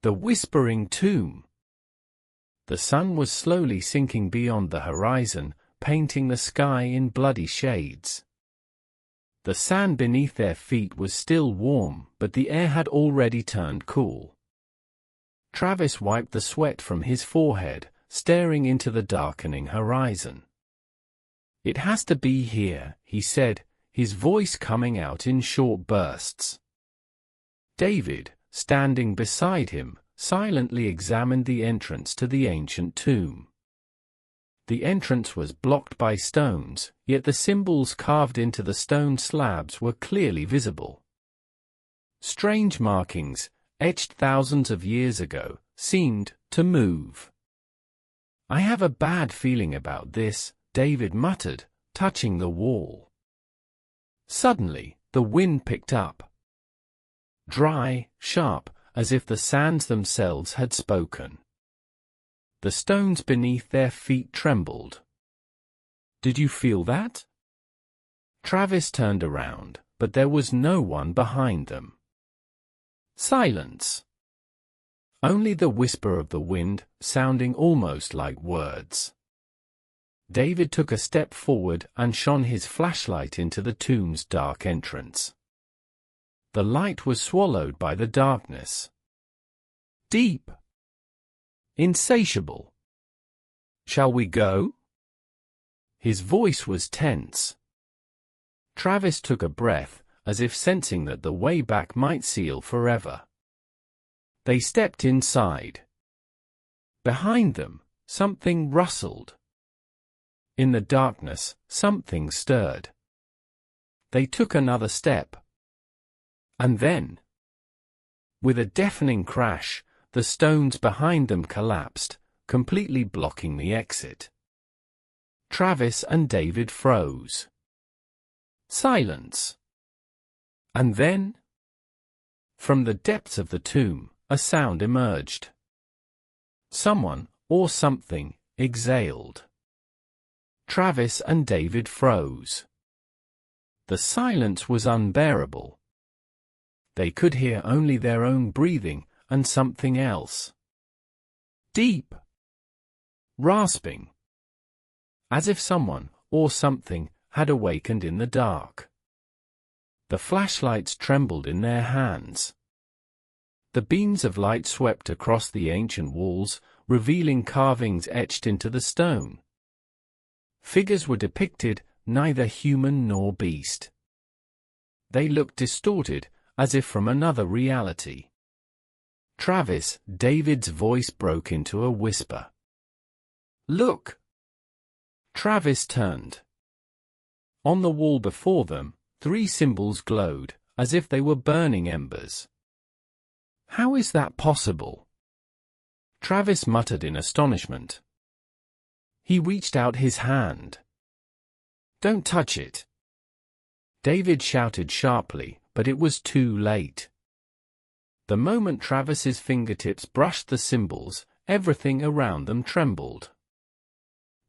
The Whispering Tomb. The sun was slowly sinking beyond the horizon, painting the sky in bloody shades. The sand beneath their feet was still warm, but the air had already turned cool. Travis wiped the sweat from his forehead, staring into the darkening horizon. "It has to be here," he said, his voice coming out in short bursts. David, standing beside him, silently examined the entrance to the ancient tomb. The entrance was blocked by stones, yet the symbols carved into the stone slabs were clearly visible. Strange markings, etched thousands of years ago, seemed to move. "I have a bad feeling about this," David muttered, touching the wall. Suddenly, the wind picked up. Dry, sharp, as if the sands themselves had spoken. The stones beneath their feet trembled. "Did you feel that?" Travis turned around, but there was no one behind them. Silence. Only the whisper of the wind, sounding almost like words. David took a step forward and shone his flashlight into the tomb's dark entrance. The light was swallowed by the darkness. Deep. Insatiable. "Shall we go?" His voice was tense. Travis took a breath, as if sensing that the way back might seal forever. They stepped inside. Behind them, something rustled. In the darkness, something stirred. They took another step. And then, with a deafening crash, the stones behind them collapsed, completely blocking the exit. Travis and David froze. Silence. And then, from the depths of the tomb, a sound emerged. Someone, or something, exhaled. Travis and David froze. The silence was unbearable. They could hear only their own breathing, and something else. Deep. Rasping. As if someone, or something, had awakened in the dark. The flashlights trembled in their hands. The beams of light swept across the ancient walls, revealing carvings etched into the stone. Figures were depicted, neither human nor beast. They looked distorted, as if from another reality. Travis, David's voice broke into a whisper. "Look!" Travis turned. On the wall before them, 3 symbols glowed, as if they were burning embers. "How is that possible?" Travis muttered in astonishment. He reached out his hand. "Don't touch it!" David shouted sharply, but it was too late. The moment Travis's fingertips brushed the symbols, everything around them trembled.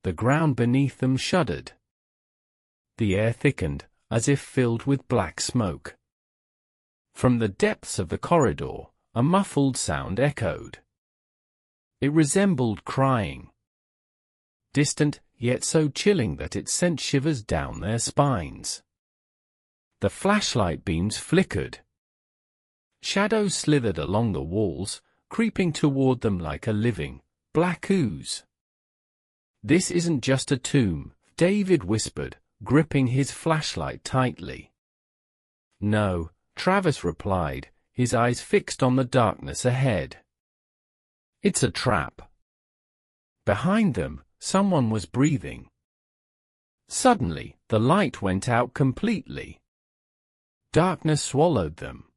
The ground beneath them shuddered. The air thickened, as if filled with black smoke. From the depths of the corridor, a muffled sound echoed. It resembled crying. Distant, yet so chilling that it sent shivers down their spines. The flashlight beams flickered. Shadows slithered along the walls, creeping toward them like a living, black ooze. "This isn't just a tomb," David whispered, gripping his flashlight tightly. "No," Travis replied, his eyes fixed on the darkness ahead. "It's a trap." Behind them, someone was breathing. Suddenly, the light went out completely. Darkness swallowed them.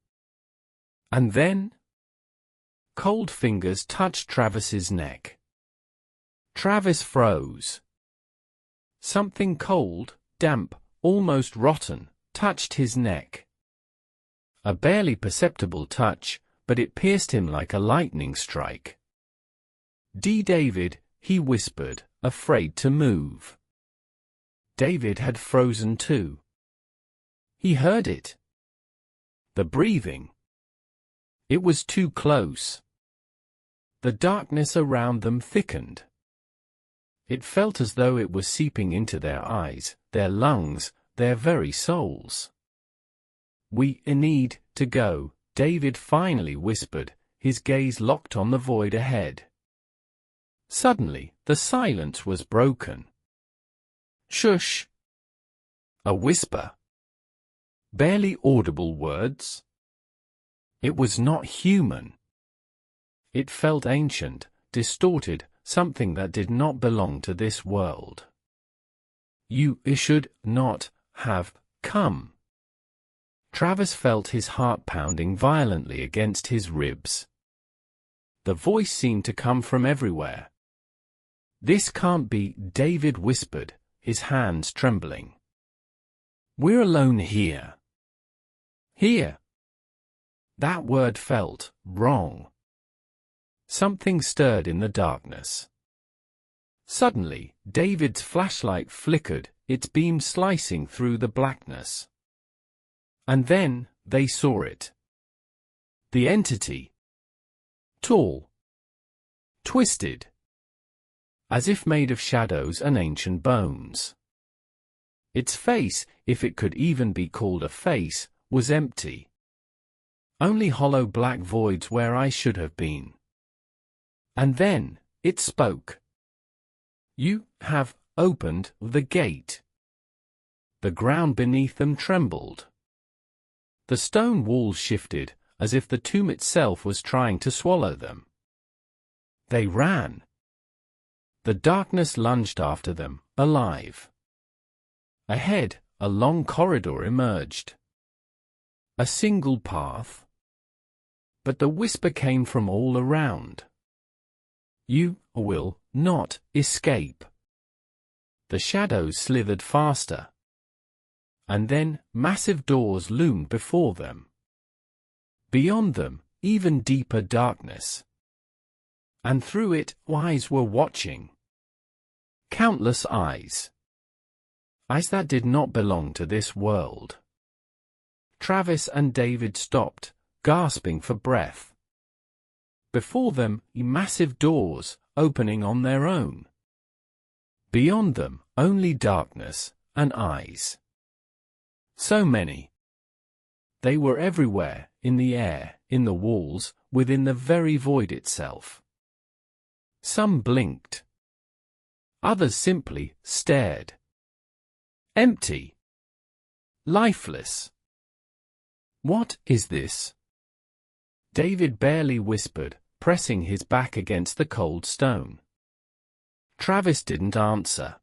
And then, cold fingers touched Travis's neck. Travis froze. Something cold, damp, almost rotten, touched his neck. A barely perceptible touch, but it pierced him like a lightning strike. David," he whispered, afraid to move. David had frozen too. He heard it. The breathing. It was too close. The darkness around them thickened. It felt as though it was seeping into their eyes, their lungs, their very souls. "We need to go," David finally whispered, his gaze locked on the void ahead. Suddenly, the silence was broken. "Shush!" A whisper. Barely audible words. It was not human. It felt ancient, distorted, something that did not belong to this world. "You should not have come." Travis felt his heart pounding violently against his ribs. The voice seemed to come from everywhere. "This can't be," David whispered, his hands trembling. "We're alone here." Here. That word felt wrong. Something stirred in the darkness. Suddenly, David's flashlight flickered, its beam slicing through the blackness. And then, they saw it. The entity. Tall. Twisted. As if made of shadows and ancient bones. Its face, if it could even be called a face, was empty. Only hollow black voids where I should have been. And then, it spoke. "You have opened the gate." The ground beneath them trembled. The stone walls shifted, as if the tomb itself was trying to swallow them. They ran. The darkness lunged after them, alive. Ahead, a long corridor emerged. A single path. But the whisper came from all around. "You will not escape." The shadows slithered faster. And then, massive doors loomed before them. Beyond them, even deeper darkness. And through it, eyes were watching. Countless eyes. Eyes that did not belong to this world. Travis and David stopped, gasping for breath. Before them, massive doors, opening on their own. Beyond them, only darkness, and eyes. So many. They were everywhere, in the air, in the walls, within the very void itself. Some blinked. Others simply stared. Empty. Lifeless. "What is this?" David barely whispered, pressing his back against the cold stone. Travis didn't answer.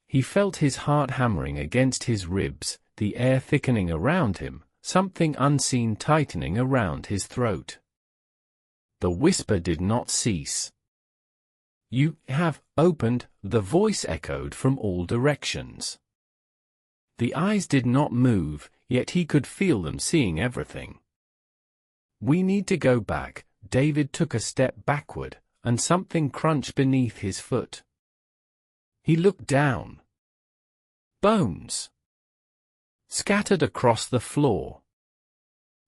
He felt his heart hammering against his ribs, the air thickening around him, something unseen tightening around his throat. The whisper did not cease. "You have opened," the voice echoed from all directions. The eyes did not move, yet he could feel them seeing everything. "We need to go back." David took a step backward, and something crunched beneath his foot. He looked down. Bones. Scattered across the floor.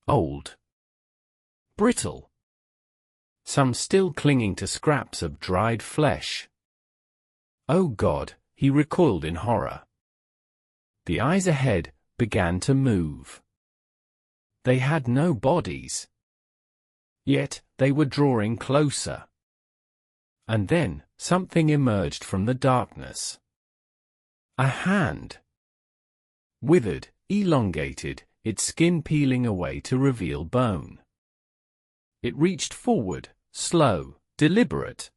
Old. Brittle. Some still clinging to scraps of dried flesh. "Oh God," he recoiled in horror. The eyes ahead began to move. They had no bodies. Yet, they were drawing closer. And then, something emerged from the darkness. A hand. Withered, elongated, its skin peeling away to reveal bone. It reached forward, slow, deliberate.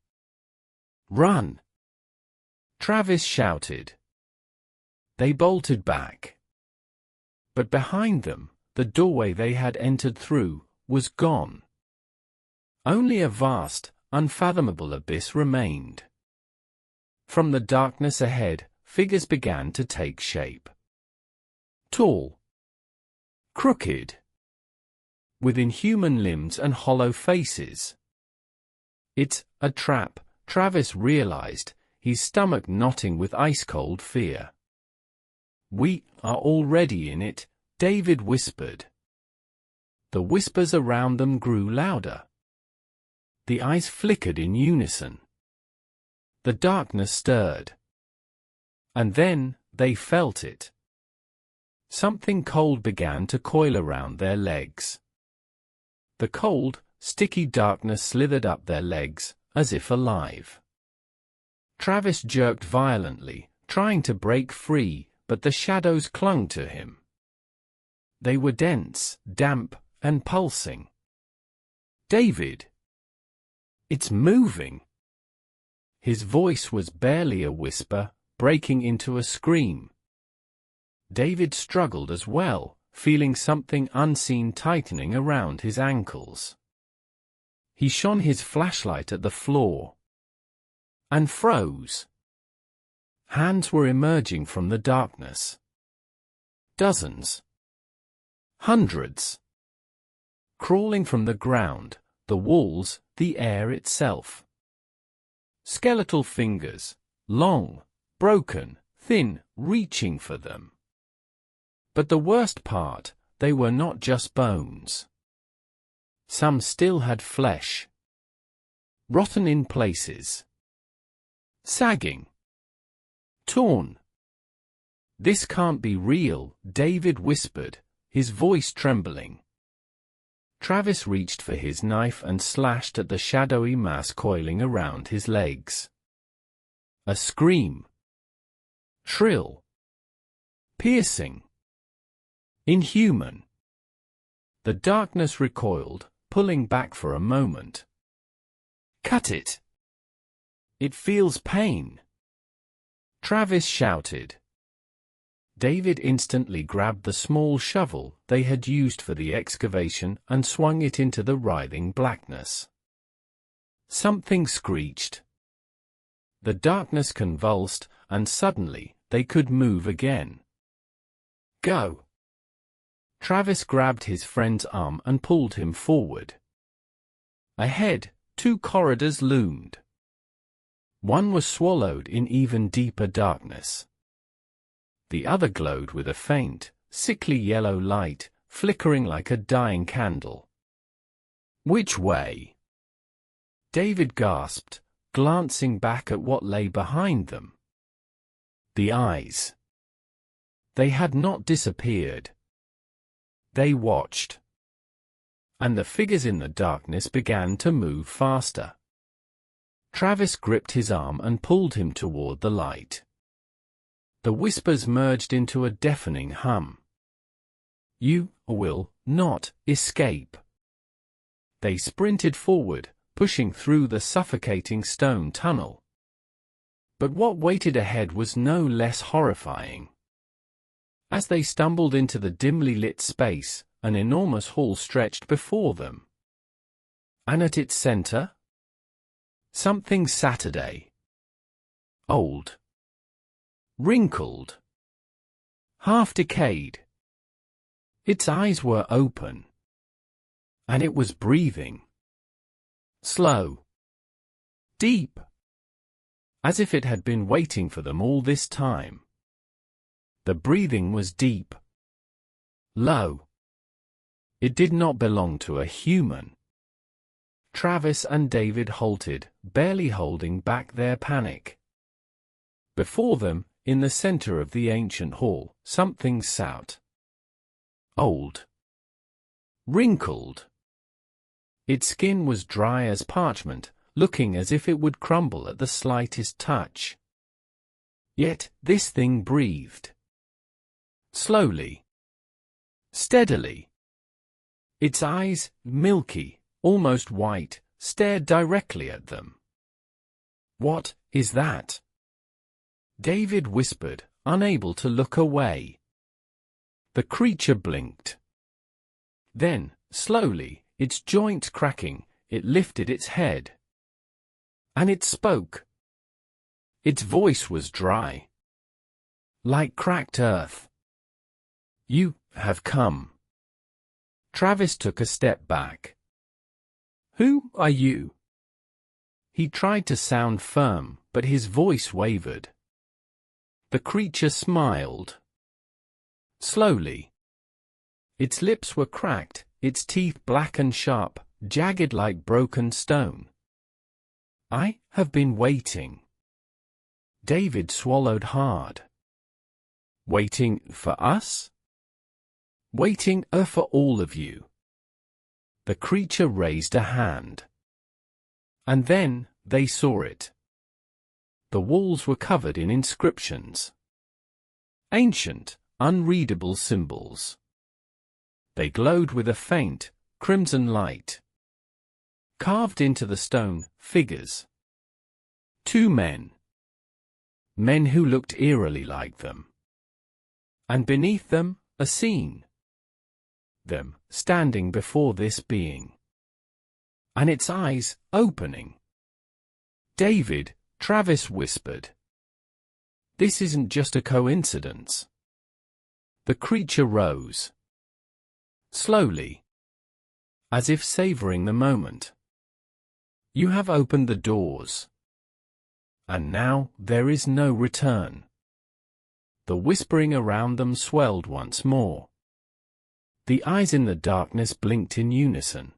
"Run!" Travis shouted. They bolted back. But behind them, the doorway they had entered through, was gone. Only a vast, unfathomable abyss remained. From the darkness ahead, figures began to take shape. Tall. Crooked. With inhuman limbs and hollow faces. "It's a trap," Travis realized, his stomach knotting with ice-cold fear. "We are already in it," David whispered. The whispers around them grew louder. The eyes flickered in unison. The darkness stirred. And then, they felt it. Something cold began to coil around their legs. The cold, sticky darkness slithered up their legs, as if alive. Travis jerked violently, trying to break free, but the shadows clung to him. They were dense, damp, and pulsing. "David! It's moving!" His voice was barely a whisper, breaking into a scream. David struggled as well, feeling something unseen tightening around his ankles. He shone his flashlight at the floor. And froze. Hands were emerging from the darkness. Dozens. Hundreds. Crawling from the ground, the walls, the air itself. Skeletal fingers, long, broken, thin, reaching for them. But the worst part, they were not just bones. Some still had flesh. Rotten in places. Sagging. Torn. "This can't be real," David whispered, his voice trembling. Travis reached for his knife and slashed at the shadowy mass coiling around his legs. A scream. Shrill. Piercing. Inhuman. The darkness recoiled, pulling back for a moment. "Cut it! It feels pain!" Travis shouted. David instantly grabbed the small shovel they had used for the excavation and swung it into the writhing blackness. Something screeched. The darkness convulsed, and suddenly, they could move again. "Go!" Travis grabbed his friend's arm and pulled him forward. Ahead, 2 corridors loomed. One was swallowed in even deeper darkness. The other glowed with a faint, sickly yellow light, flickering like a dying candle. "Which way?" David gasped, glancing back at what lay behind them. The eyes. They had not disappeared. They watched. And the figures in the darkness began to move faster. Travis gripped his arm and pulled him toward the light. The whispers merged into a deafening hum. "You will not escape." They sprinted forward, pushing through the suffocating stone tunnel. But what waited ahead was no less horrifying. As they stumbled into the dimly lit space, an enormous hall stretched before them. And at its center? Something Saturday. Old. Wrinkled. Half-decayed. Its eyes were open. And it was breathing. Slow. Deep. As if it had been waiting for them all this time. The breathing was deep. Low. It did not belong to a human. Travis and David halted, barely holding back their panic. Before them, in the center of the ancient hall, something sat. Old. Wrinkled. Its skin was dry as parchment, looking as if it would crumble at the slightest touch. Yet, this thing breathed. Slowly. Steadily. Its eyes, milky, almost white, stared directly at them. "What is that?" David whispered, unable to look away. The creature blinked. Then, slowly, its joints cracking, it lifted its head. And it spoke. Its voice was dry. Like cracked earth. "You have come." Travis took a step back. "Who are you?" He tried to sound firm, but his voice wavered. The creature smiled. Slowly. Its lips were cracked, its teeth black and sharp, jagged like broken stone, I have been waiting. David swallowed hard. Waiting for us? Waiting for all of you. The creature raised a hand. And then, they saw it. The walls were covered in inscriptions. Ancient, unreadable symbols. They glowed with a faint, crimson light. Carved into the stone, figures. Two men. Men who looked eerily like them. And beneath them, a scene. Them, standing before this being. And its eyes, opening. David, Travis whispered. This isn't just a coincidence. The creature rose. Slowly. As if savoring the moment. You have opened the doors. And now, there is no return. The whispering around them swelled once more. The eyes in the darkness blinked in unison.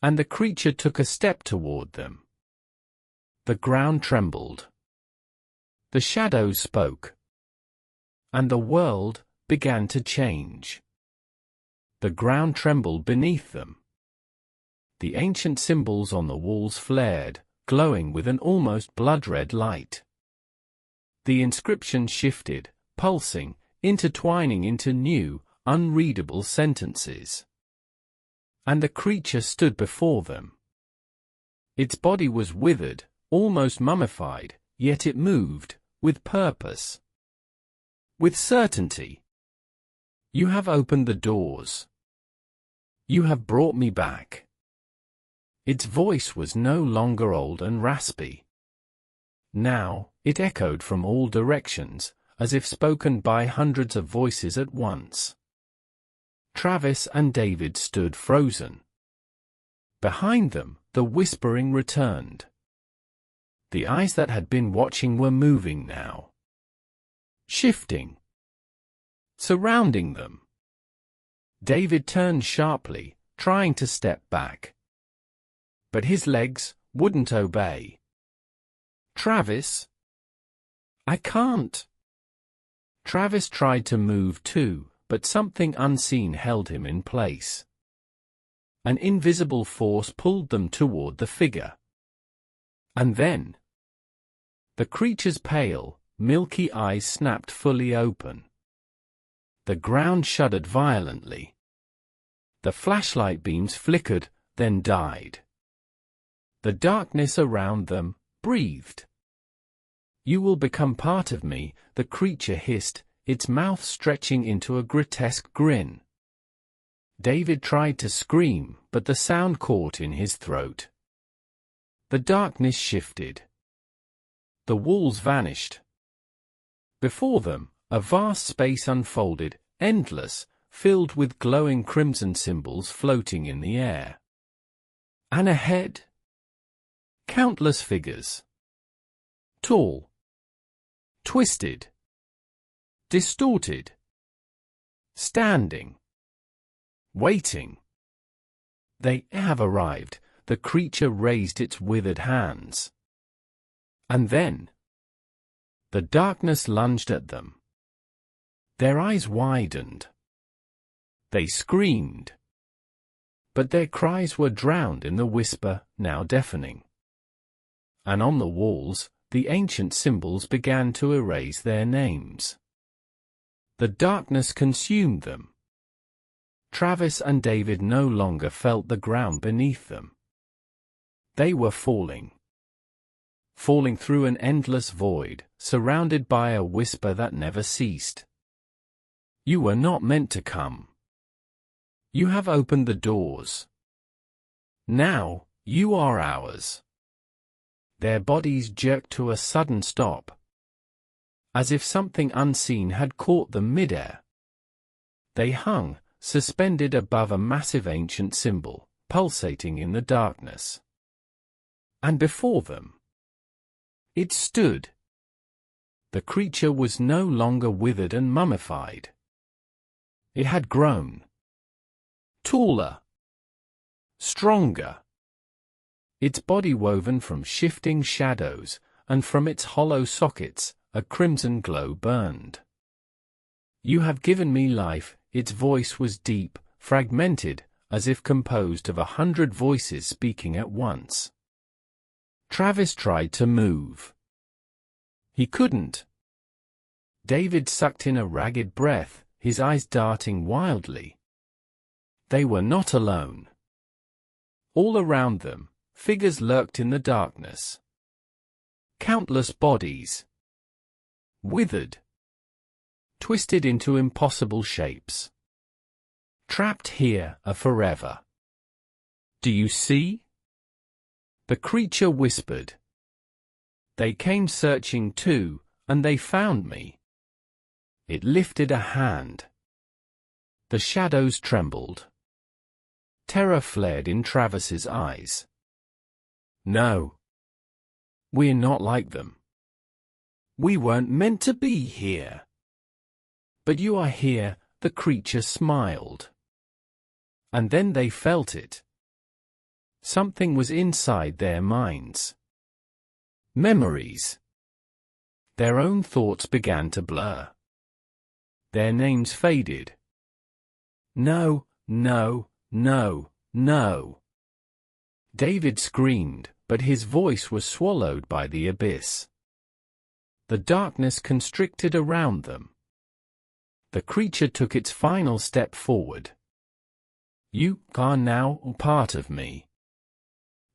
And the creature took a step toward them. The ground trembled. The shadows spoke. And the world began to change. The ground trembled beneath them. The ancient symbols on the walls flared, glowing with an almost blood-red light. The inscriptions shifted, pulsing, intertwining into new, unreadable sentences. And the creature stood before them. Its body was withered, almost mummified, yet it moved, with purpose. With certainty. You have opened the doors. You have brought me back. Its voice was no longer old and raspy. Now, it echoed from all directions, as if spoken by hundreds of voices at once. Travis and David stood frozen. Behind them, the whispering returned. The eyes that had been watching were moving now. Shifting. Surrounding them. David turned sharply, trying to step back. But his legs wouldn't obey. Travis? I can't. Travis tried to move too, but something unseen held him in place. An invisible force pulled them toward the figure. And then, the creature's pale, milky eyes snapped fully open. The ground shuddered violently. The flashlight beams flickered, then died. The darkness around them breathed. You will become part of me, the creature hissed, its mouth stretching into a grotesque grin. David tried to scream, but the sound caught in his throat. The darkness shifted. The walls vanished. Before them, a vast space unfolded, endless, filled with glowing crimson symbols floating in the air. And ahead, countless figures. Tall. Twisted. Distorted. Standing. Waiting. They have arrived, the creature raised its withered hands. And then, the darkness lunged at them. Their eyes widened. They screamed. But their cries were drowned in the whisper, now deafening. And on the walls, the ancient symbols began to erase their names. The darkness consumed them. Travis and David no longer felt the ground beneath them. They were falling. Falling through an endless void, surrounded by a whisper that never ceased. You were not meant to come. You have opened the doors. Now, you are ours. Their bodies jerked to a sudden stop. As if something unseen had caught them midair. They hung, suspended above a massive ancient symbol, pulsating in the darkness. And before them, it stood. The creature was no longer withered and mummified. It had grown. Taller. Stronger. its body woven from shifting shadows, and from its hollow sockets, a crimson glow burned. "You have given me life." Its voice was deep, fragmented, as if composed of 100 voices speaking at once. Travis tried to move. He couldn't. David sucked in a ragged breath, his eyes darting wildly. They were not alone. All around them, figures lurked in the darkness. Countless bodies. Withered. Twisted into impossible shapes. Trapped here forever. "Do you see?" the creature whispered. "They came searching too, and they found me." It lifted a hand. The shadows trembled. Terror flared in Travis's eyes. "No. We're not like them. We weren't meant to be here." "But you are here," the creature smiled. And then they felt it. Something was inside their minds. Memories. Their own thoughts began to blur. Their names faded. "No, no, no, no." David screamed, but his voice was swallowed by the abyss. The darkness constricted around them. The creature took its final step forward. "You are now part of me."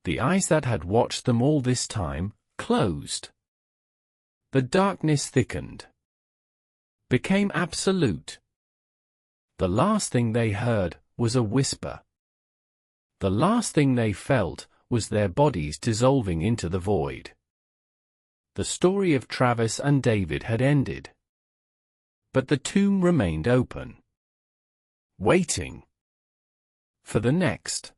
The eyes that had watched them all this time closed. The darkness thickened. Became absolute. The last thing they heard was a whisper. The last thing they felt was their bodies dissolving into the void. The story of Travis and David had ended. But the tomb remained open. Waiting for the next.